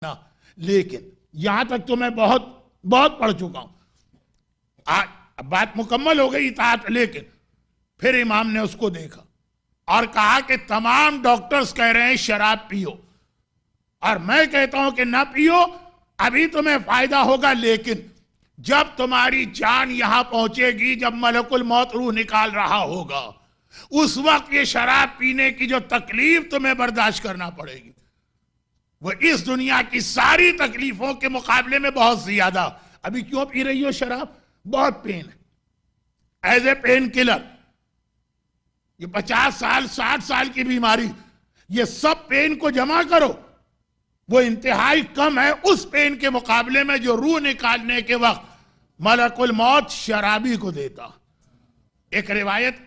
ना, लेकिन यहां तक तो मैं बहुत बहुत पढ़ चुका हूं। बात मुकम्मल हो गई इताअत, लेकिन फिर इमाम ने उसको देखा और कहा कि तमाम डॉक्टर्स कह रहे हैं शराब पियो, और मैं कहता हूं कि ना पियो, अभी तुम्हें फायदा होगा, लेकिन जब तुम्हारी जान यहां पहुंचेगी, जब मलकुल मौत रूह निकाल रहा होगा, उस वक्त ये शराब पीने की जो तकलीफ तुम्हें बर्दाश्त करना पड़ेगी, वो इस दुनिया की सारी तकलीफों के मुकाबले में बहुत ज्यादा। अभी क्यों पी रही हो शराब? बहुत पेन है, एज ए पेन किलर। ये 50 साल 60 साल की बीमारी, ये सब पेन को जमा करो, वो इंतहाई कम है उस पेन के मुकाबले में जो रूह निकालने के वक्त मलकुल मौत शराबी को देता। एक रिवायत